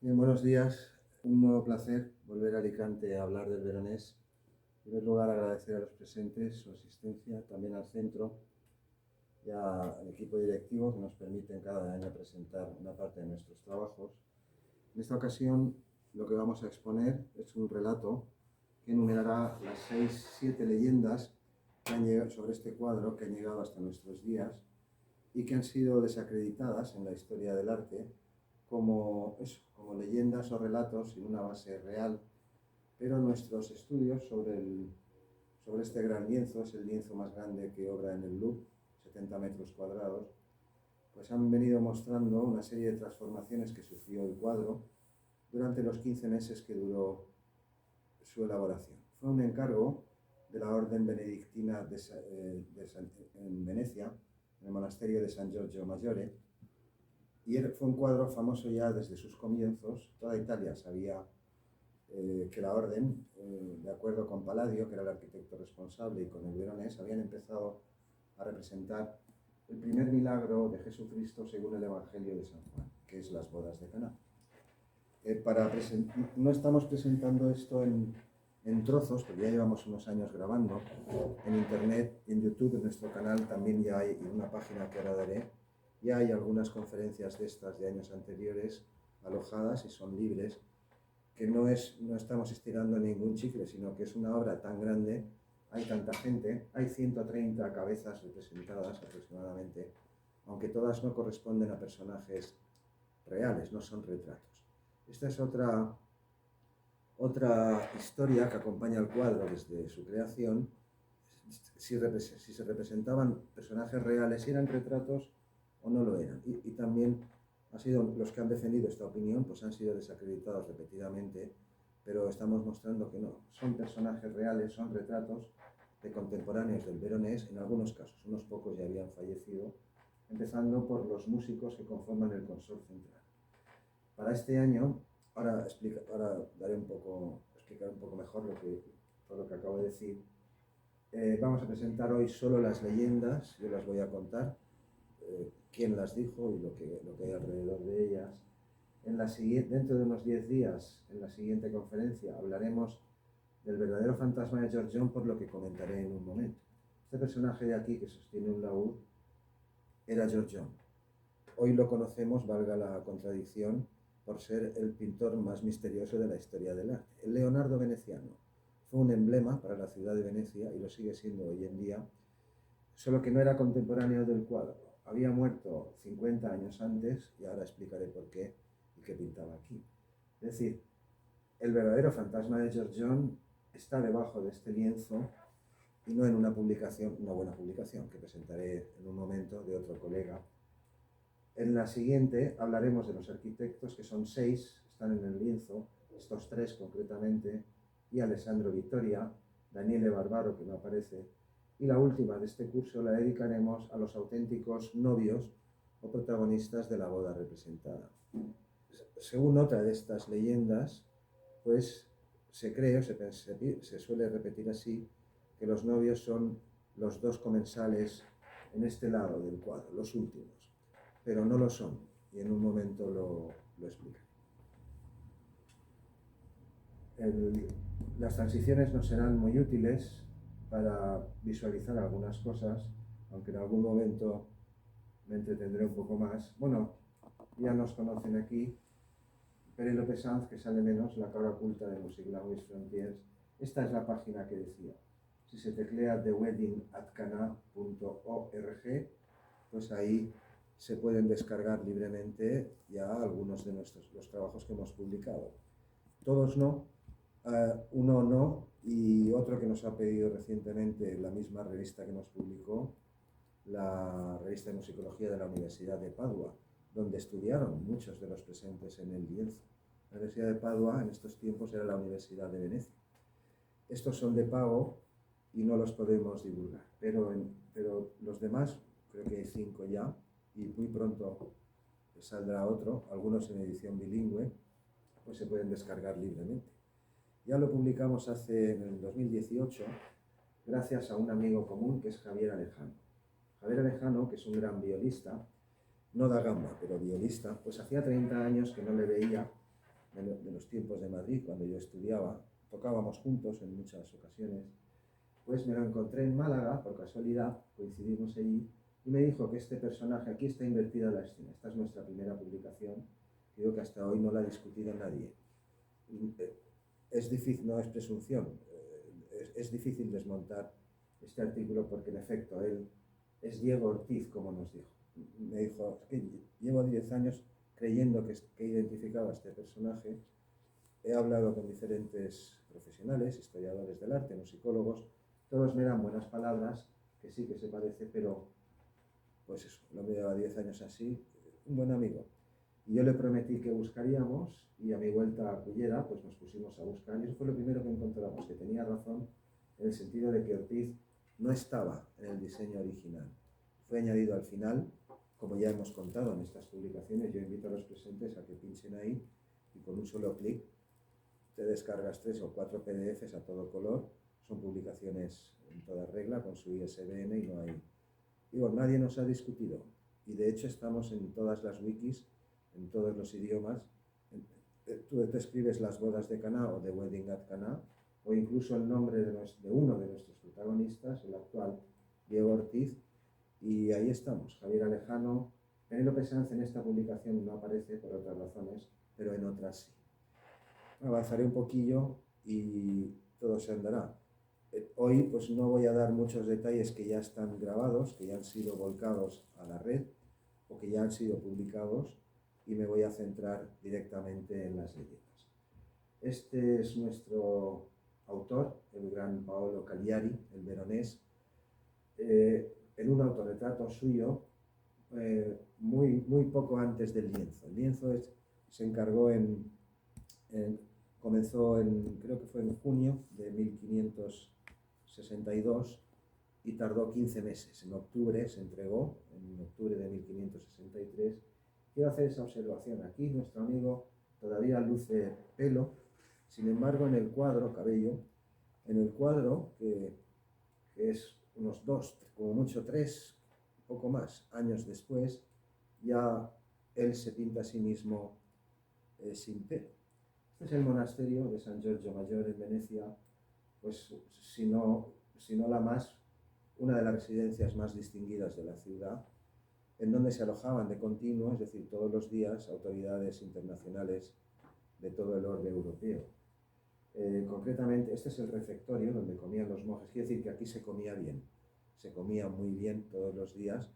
Bien, buenos días. Un nuevo placer volver a Alicante a hablar del Veronés. En primer lugar, agradecer a los presentes su asistencia, también al centro y al equipo directivo que nos permiten cada año presentar una parte de nuestros trabajos. En esta ocasión, lo que vamos a exponer es un relato que enumerará las 6, 7 leyendas que han llegado sobre este cuadro que han llegado hasta nuestros días y que han sido desacreditadas en la historia del arte como leyendas o relatos sin una base real, pero nuestros estudios sobre este gran lienzo, es el lienzo más grande que obra en el Louvre, 70 metros cuadrados, pues han venido mostrando una serie de transformaciones que sufrió el cuadro durante los 15 meses que duró su elaboración. Fue un encargo de la Orden Benedictina en Venecia, en el monasterio de San Giorgio Maggiore, y fue un cuadro famoso ya desde sus comienzos. Toda Italia sabía que la orden, de acuerdo con Palladio, que era el arquitecto responsable, y con el Veronés, habían empezado a representar el primer milagro de Jesucristo según el Evangelio de San Juan, que es las bodas de Caná. No estamos presentando esto en trozos, porque ya llevamos unos años grabando. En internet y en YouTube, en nuestro canal, también ya hay, en una página que ahora daré, ya hay algunas conferencias de estas de años anteriores alojadas y son libres, que no estamos estirando ningún chicle, sino que es una obra tan grande, hay tanta gente, hay 130 cabezas representadas aproximadamente, aunque todas no corresponden a personajes reales, no son retratos. Esta es otra historia que acompaña al cuadro desde su creación. Si se representaban personajes reales, si eran retratos o no lo eran. Y también los que han defendido esta opinión pues han sido desacreditados repetidamente, pero estamos mostrando que no, son personajes reales, son retratos de contemporáneos del Veronés, en algunos casos, unos pocos ya habían fallecido, empezando por los músicos que conforman el Consort Central. Para este año, ahora explicaré un poco mejor todo lo que acabo de decir. Vamos a presentar hoy solo las leyendas, yo las voy a contar, quién las dijo y lo que hay alrededor de ellas. Dentro de unos 10 días, en la siguiente conferencia, hablaremos del verdadero fantasma de George John, por lo que comentaré en un momento. Este personaje de aquí, que sostiene un laúd, era George John. Hoy lo conocemos, valga la contradicción, por ser el pintor más misterioso de la historia del arte. El Leonardo veneciano fue un emblema para la ciudad de Venecia y lo sigue siendo hoy en día, solo que no era contemporáneo del cuadro. Había muerto 50 años antes y ahora explicaré por qué y qué pintaba aquí. Es decir, el verdadero fantasma de George John está debajo de este lienzo y no en una buena publicación, que presentaré en un momento de otro colega. En la siguiente hablaremos de los arquitectos, que son 6, están en el lienzo, estos 3 concretamente, y Alessandro Vittoria, Daniele Barbaro, que no aparece, y la última de este curso la dedicaremos a los auténticos novios o protagonistas de la boda representada. Según otra de estas leyendas, pues se cree o se suele repetir así, que los novios son los 2 comensales en este lado del cuadro, los últimos, pero no lo son, y en un momento lo explicaré. Las transiciones nos serán muy útiles para visualizar algunas cosas, aunque en algún momento me entretendré un poco más. Bueno, ya nos conocen aquí, Penélope Sanz, que sale menos, la cara oculta de Music Language Frontiers. Esta es la página que decía. Si se teclea theweddingatcana.org, pues ahí se pueden descargar libremente ya algunos de los trabajos que hemos publicado. Todos no, uno no, y otro que nos ha pedido recientemente la misma revista que nos publicó, la revista de musicología de la Universidad de Padua, donde estudiaron muchos de los presentes en el lienzo. La Universidad de Padua en estos tiempos era la Universidad de Venecia. Estos son de pago y no los podemos divulgar, pero los demás, creo que hay 5 ya, y muy pronto saldrá otro, algunos en edición bilingüe, pues se pueden descargar libremente. Ya lo publicamos en el 2018, gracias a un amigo común que es Javier Alejano. Javier Alejano, que es un gran violista, no da gamba, pero violista, pues hacía 30 años que no le veía de los tiempos de Madrid, cuando yo estudiaba, tocábamos juntos en muchas ocasiones, pues me lo encontré en Málaga, por casualidad, coincidimos allí, y me dijo que este personaje, aquí está invertida la escena, esta es nuestra primera publicación, creo que hasta hoy no la ha discutido nadie. Es difícil, no es presunción, es difícil desmontar este artículo porque en efecto él es Diego Ortiz, como nos dijo. Me dijo, es que llevo 10 años creyendo que identificaba a este personaje. He hablado con diferentes profesionales, historiadores del arte, musicólogos, todos me dan buenas palabras, que sí que se parece, pero pues eso, el hombre lleva 10 años así, un buen amigo. Y yo le prometí que buscaríamos y a mi vuelta a Cullera pues nos pusimos a buscar y eso fue lo primero que encontramos, que tenía razón en el sentido de que Ortiz no estaba en el diseño original. Fue añadido al final, como ya hemos contado en estas publicaciones. Yo invito a los presentes a que pinchen ahí y con un solo clic te descargas 3 o 4 PDFs a todo color. Son publicaciones en toda regla con su ISBN y no hay... Digo, nadie nos ha discutido y de hecho estamos en todas las wikis, en todos los idiomas. Tú te escribes las bodas de Caná o The Wedding at Caná, o incluso el nombre de uno de nuestros protagonistas, el actual, Diego Ortiz, y ahí estamos, Javier Alejano. Penélope Sanz en esta publicación no aparece por otras razones, pero en otras sí. Avanzaré un poquillo y todo se andará. Hoy pues no voy a dar muchos detalles que ya están grabados, que ya han sido volcados a la red o que ya han sido publicados, y me voy a centrar directamente en las leyendas. Este es nuestro autor, el gran Paolo Cagliari, el veronés, en un autorretrato suyo muy poco antes del lienzo. El lienzo se encargó comenzó creo que fue en junio de 1562 y tardó 15 meses. En octubre se entregó, en octubre de 1563. Quiero hacer esa observación. Aquí nuestro amigo todavía luce pelo, sin embargo en el cuadro, cabello, en el cuadro, que es unos 2, como mucho 3, poco más, años después, ya él se pinta a sí mismo sin pelo. Este es el monasterio de San Giorgio Mayor en Venecia, pues si no la más, una de las residencias más distinguidas de la ciudad, en donde se alojaban de continuo, es decir, todos los días, autoridades internacionales de todo el orbe europeo. Concretamente, este es el refectorio donde comían los monjes. Quiere decir que aquí se comía bien, se comía muy bien todos los días,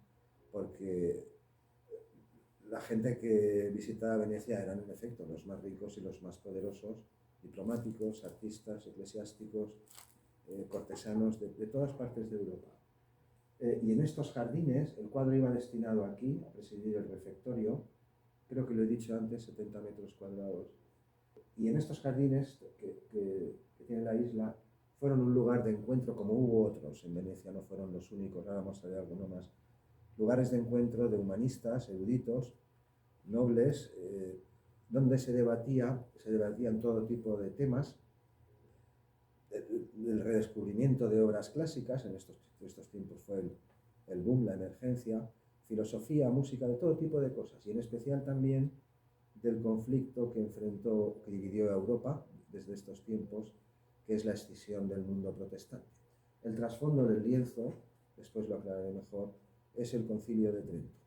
porque la gente que visitaba Venecia eran en efecto los más ricos y los más poderosos, diplomáticos, artistas, eclesiásticos, cortesanos de todas partes de Europa. Y en estos jardines, el cuadro iba destinado aquí, a presidir el refectorio, creo que lo he dicho antes, 70 metros cuadrados. Y en estos jardines que tiene la isla, fueron un lugar de encuentro, como hubo otros en Venecia, no fueron los únicos, ahora vamos a ver alguno más, lugares de encuentro de humanistas, eruditos, nobles, donde se debatían todo tipo de temas, del redescubrimiento de obras clásicas. En estos tiempos fue el boom, la emergencia, filosofía, música, de todo tipo de cosas, y en especial también del conflicto que dividió a Europa desde estos tiempos, que es la escisión del mundo protestante. El trasfondo del lienzo, después lo aclararé mejor, es el Concilio de Trento.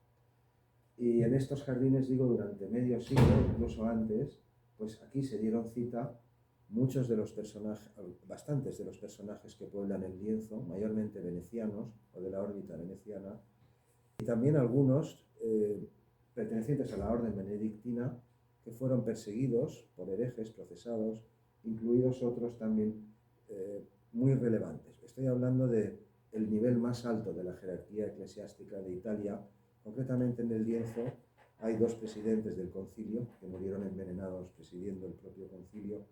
Y en estos jardines, digo, durante medio siglo, incluso antes, pues aquí se dieron cita muchos de los personajes, bastantes de los personajes que pueblan el lienzo, mayormente venecianos o de la órbita veneciana, y también algunos pertenecientes a la orden benedictina que fueron perseguidos por herejes, procesados, incluidos otros también muy relevantes. Estoy hablando del nivel más alto de la jerarquía eclesiástica de Italia. Concretamente en el lienzo hay 2 presidentes del concilio que murieron envenenados presidiendo el propio concilio,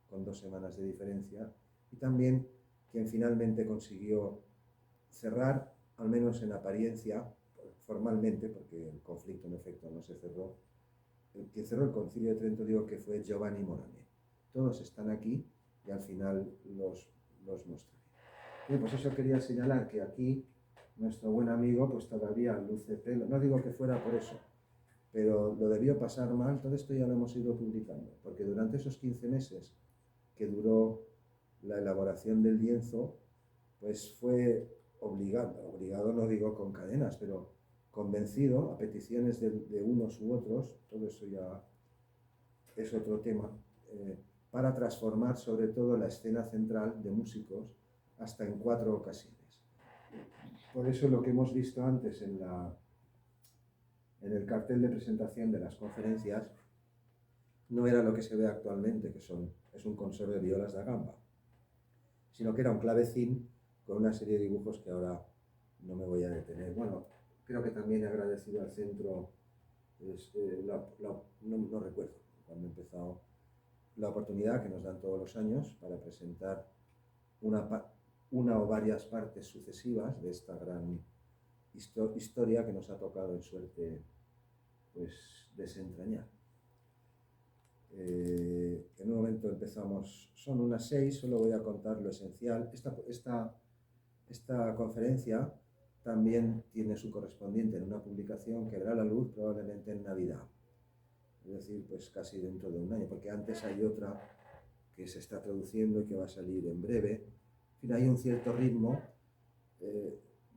con 2 semanas de diferencia, y también quien finalmente consiguió cerrar, al menos en apariencia, formalmente, porque el conflicto en efecto no se cerró, quien cerró el Concilio de Trento, digo que fue Giovanni Morone. Todos están aquí y al final los mostraré. Bien, pues eso quería señalar, que aquí nuestro buen amigo pues todavía luce pelo. No digo que fuera por eso, pero lo debió pasar mal. Todo esto ya lo hemos ido publicando, porque durante esos 15 meses que duró la elaboración del lienzo, pues fue obligado no digo con cadenas, pero convencido a peticiones de unos u otros, todo eso ya es otro tema, para transformar sobre todo la escena central de músicos hasta en 4 ocasiones. Por eso lo que hemos visto antes en el cartel de presentación de las conferencias no era lo que se ve actualmente, que es un consorcio de violas da gamba, sino que era un clavecín con una serie de dibujos que ahora no me voy a detener. Bueno, creo que también he agradecido al centro, no recuerdo cuando he empezado, la oportunidad que nos dan todos los años para presentar una o varias partes sucesivas de esta gran historia que nos ha tocado en suerte pues desentrañar. En un momento empezamos, son unas 6, solo voy a contar lo esencial. Esta conferencia también tiene su correspondiente en una publicación que verá la luz probablemente en Navidad, es decir, pues casi dentro de un año, porque antes hay otra que se está traduciendo y que va a salir en breve. En fin, hay un cierto ritmo,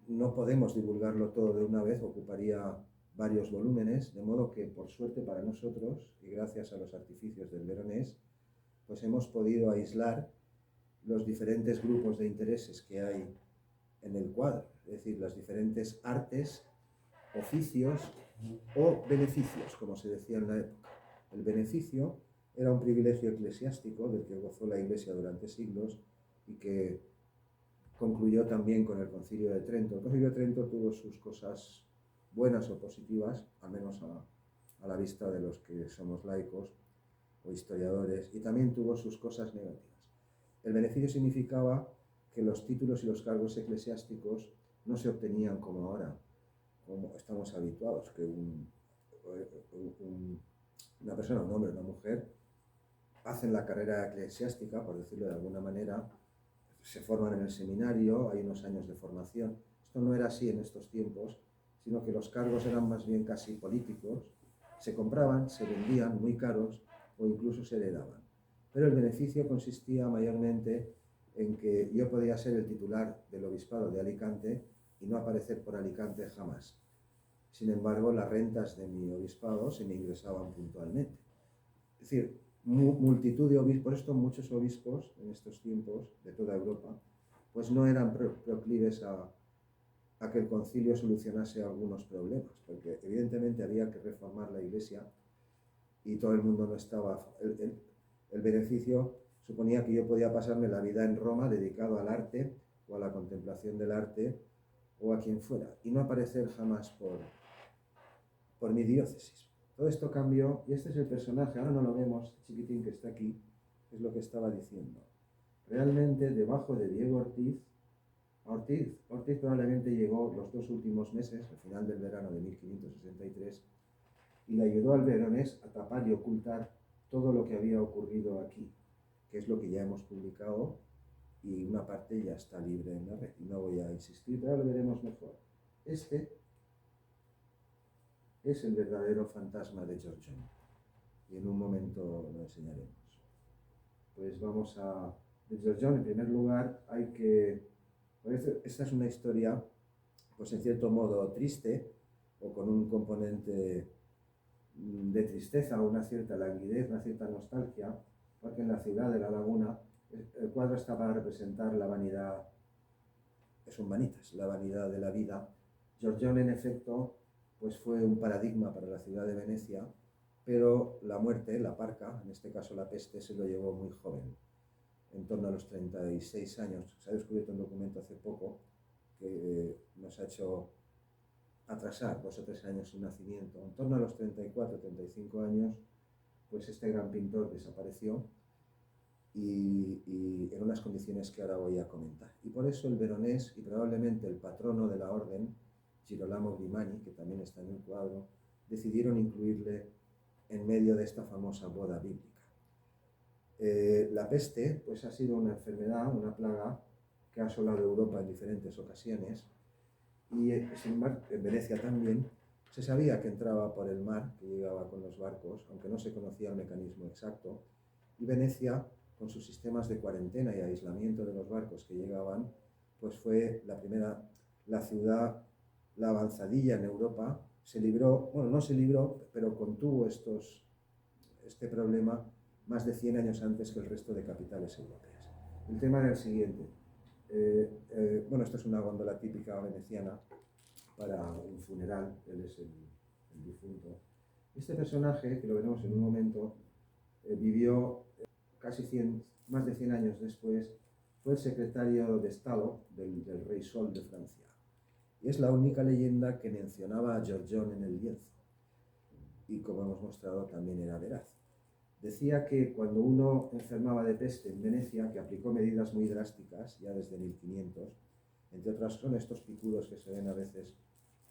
no podemos divulgarlo todo de una vez, ocuparía varios volúmenes, de modo que por suerte para nosotros, y gracias a los artificios del Veronés, pues hemos podido aislar los diferentes grupos de intereses que hay en el cuadro, es decir, las diferentes artes, oficios o beneficios, como se decía en la época. El beneficio era un privilegio eclesiástico del que gozó la Iglesia durante siglos y que concluyó también con el Concilio de Trento. El Concilio de Trento tuvo sus cosas buenas o positivas, al menos a la vista de los que somos laicos o historiadores, y también tuvo sus cosas negativas. El beneficio significaba que los títulos y los cargos eclesiásticos no se obtenían como ahora, como estamos habituados, que una persona, un hombre, una mujer, hacen la carrera eclesiástica, por decirlo de alguna manera, se forman en el seminario, hay unos años de formación. Esto no era así en estos tiempos, sino que los cargos eran más bien casi políticos, se compraban, se vendían muy caros o incluso se heredaban. Pero el beneficio consistía mayormente en que yo podía ser el titular del obispado de Alicante y no aparecer por Alicante jamás. Sin embargo, las rentas de mi obispado se me ingresaban puntualmente. Es decir, multitud de obispos, por esto muchos obispos en estos tiempos de toda Europa, pues no eran proclives a que el concilio solucionase algunos problemas, porque evidentemente había que reformar la Iglesia y todo el mundo no estaba. El beneficio suponía que yo podía pasarme la vida en Roma dedicado al arte o a la contemplación del arte o a quien fuera y no aparecer jamás por mi diócesis. Todo esto cambió y este es el personaje, ahora no lo vemos, chiquitín que está aquí, es lo que estaba diciendo. Realmente debajo de Diego Ortiz probablemente llegó los 2 últimos meses, al final del verano de 1563, y le ayudó al Veronés a tapar y ocultar todo lo que había ocurrido aquí, que es lo que ya hemos publicado y una parte ya está libre en la red. Y no voy a insistir, pero lo veremos mejor. Este es el verdadero fantasma de Giorgione y en un momento lo enseñaremos. Pues vamos a... De Giorgione, en primer lugar, hay que... Esta es una historia, pues en cierto modo triste, o con un componente de tristeza, o una cierta languidez, una cierta nostalgia, porque en la ciudad de La Laguna el cuadro está para representar la vanidad, es un vanitas, la vanidad de la vida. Giorgione, en efecto, pues fue un paradigma para la ciudad de Venecia, pero la muerte, la parca, en este caso la peste, se lo llevó muy joven, en torno a los 36 años. Se ha descubierto un documento hace poco que nos ha hecho atrasar 2 o 3 años su nacimiento. En torno a los 34, 35 años, pues este gran pintor desapareció y en unas condiciones que ahora voy a comentar. Y por eso el Veronés y probablemente el patrono de la orden, Girolamo Grimani, que también está en el cuadro, decidieron incluirle en medio de esta famosa boda bíblica. La peste pues, ha sido una enfermedad, una plaga que ha asolado Europa en diferentes ocasiones y sin embargo, en Venecia también. Se sabía que entraba por el mar, que llegaba con los barcos, aunque no se conocía el mecanismo exacto, y Venecia, con sus sistemas de cuarentena y aislamiento de los barcos que llegaban, pues fue la ciudad, la avanzadilla en Europa. Se libró, bueno, no se libró, pero contuvo este problema más de 100 años antes que el resto de capitales europeas. El tema era el siguiente. Bueno, esto es una góndola típica veneciana para un funeral, él es el difunto. Este personaje, que lo veremos en un momento, vivió más de 100 años después, fue el secretario de Estado del rey Sol de Francia. Y es la única leyenda que mencionaba a Giorgione en el lienzo. Y como hemos mostrado, también era veraz. Decía que cuando uno enfermaba de peste en Venecia, que aplicó medidas muy drásticas ya desde 1500, entre otras son estos picudos que se ven a veces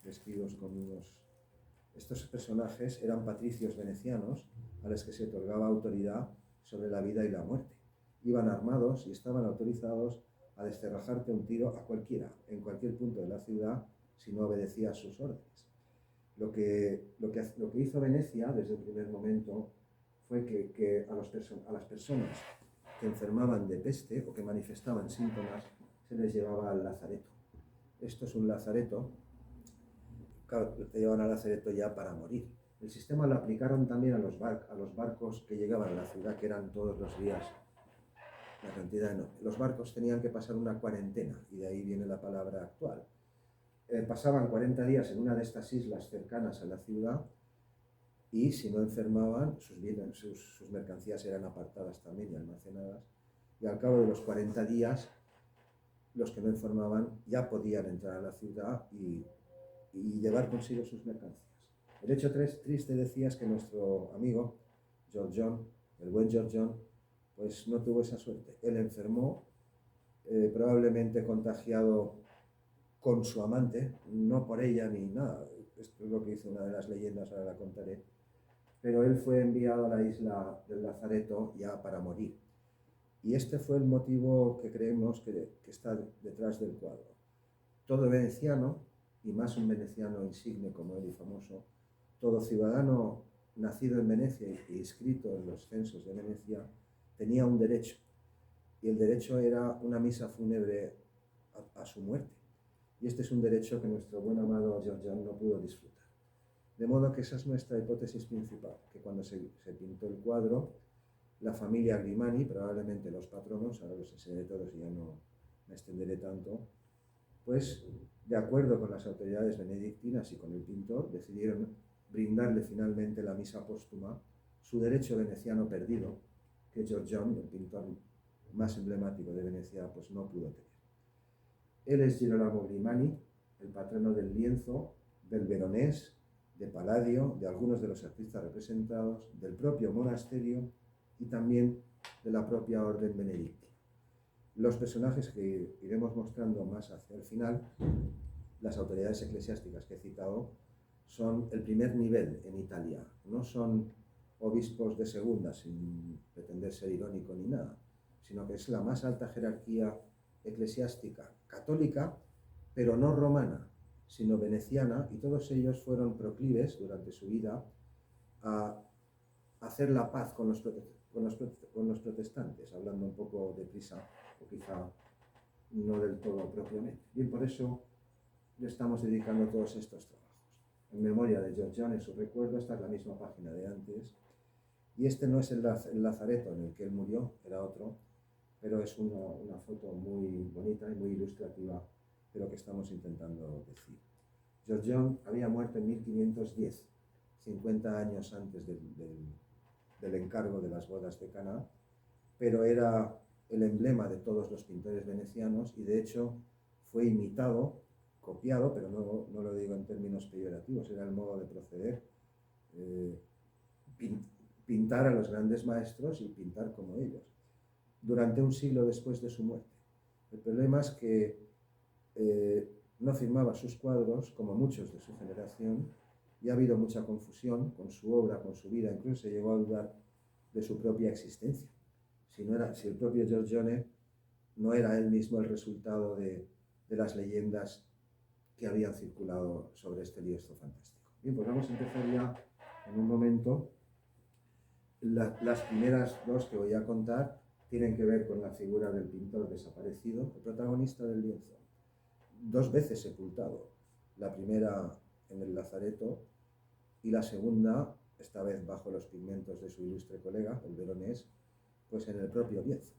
vestidos con Estos personajes eran patricios venecianos a los que se otorgaba autoridad sobre la vida y la muerte. Iban armados y estaban autorizados a descerrajarte un tiro a cualquiera, en cualquier punto de la ciudad, si no obedecía a sus órdenes. Lo que hizo Venecia desde el primer momento fue que a las personas que enfermaban de peste o que manifestaban síntomas se les llevaba al lazareto. Esto es un lazareto, claro, te llevan al lazareto ya para morir. El sistema lo aplicaron también a los barcos que llegaban a la ciudad, que eran todos los días la cantidad enorme. Los barcos tenían que pasar una cuarentena, y de ahí viene la palabra actual. Pasaban 40 días en una de estas islas cercanas a la ciudad, y si no enfermaban, sus mercancías eran apartadas también y almacenadas, y al cabo de los 40 días, los que no enfermaban ya podían entrar a la ciudad y llevar consigo sus mercancías. El hecho triste, decía, es que nuestro amigo Giorgione, el buen Giorgione, pues no tuvo esa suerte. Él enfermó, probablemente contagiado con su amante, no por ella ni nada. Esto es lo que dice una de las leyendas, ahora la contaré. Pero él fue enviado a la isla del Lazareto ya para morir. Y este fue el motivo que creemos que está detrás del cuadro. Todo veneciano, y más un veneciano insigne como él y famoso, todo ciudadano nacido en Venecia y inscrito en los censos de Venecia, tenía un derecho. Y el derecho era una misa fúnebre a su muerte. Y este es un derecho que nuestro buen amado Giorgione no pudo disfrutar. De modo que esa es nuestra hipótesis principal, que cuando se pintó el cuadro, la familia Grimani, probablemente los patronos, ahora los enseñaré todos y ya no me extenderé tanto, pues de acuerdo con las autoridades benedictinas y con el pintor, decidieron brindarle finalmente la misa póstuma, su derecho veneciano perdido, que Giorgione, el pintor más emblemático de Venecia, pues no pudo tener. Él es Girolamo Grimani, el patrono del lienzo, del Veronés, de Palladio, de algunos de los artistas representados, del propio monasterio y también de la propia orden benedictina. Los personajes que iremos mostrando más hacia el final, las autoridades eclesiásticas que he citado, son el primer nivel en Italia, no son obispos de segunda, sin pretender ser irónico ni nada, sino que es la más alta jerarquía eclesiástica católica, pero no romana, sino veneciana, y todos ellos fueron proclives durante su vida a hacer la paz con los protestantes, hablando un poco deprisa, o quizá no del todo propiamente. Bien, por eso le estamos dedicando todos estos trabajos. En memoria de Giorgione, en su recuerdo, esta es la misma página de antes, y este no es el lazareto en el que él murió, era otro, pero es una foto muy bonita y muy ilustrativa de lo que estamos intentando decir. Giorgione había muerto en 1510, 50 años antes del encargo de las bodas de Caná, pero era el emblema de todos los pintores venecianos y de hecho fue imitado, copiado, pero no lo digo en términos peyorativos, era el modo de proceder, pintar a los grandes maestros y pintar como ellos, durante un siglo después de su muerte. El problema es que no firmaba sus cuadros, como muchos de su generación, y ha habido mucha confusión con su obra, con su vida, incluso se llegó a dudar de su propia existencia. Si el propio Giorgione no era él mismo el resultado de las leyendas que habían circulado sobre este lienzo fantástico. Bien, pues vamos a empezar ya en un momento. Las primeras dos que voy a contar tienen que ver con la figura del pintor desaparecido, el protagonista del lienzo, 2 veces sepultado, la primera en el Lazareto y la segunda, esta vez bajo los pigmentos de su ilustre colega, el veronés, pues en el propio lienzo.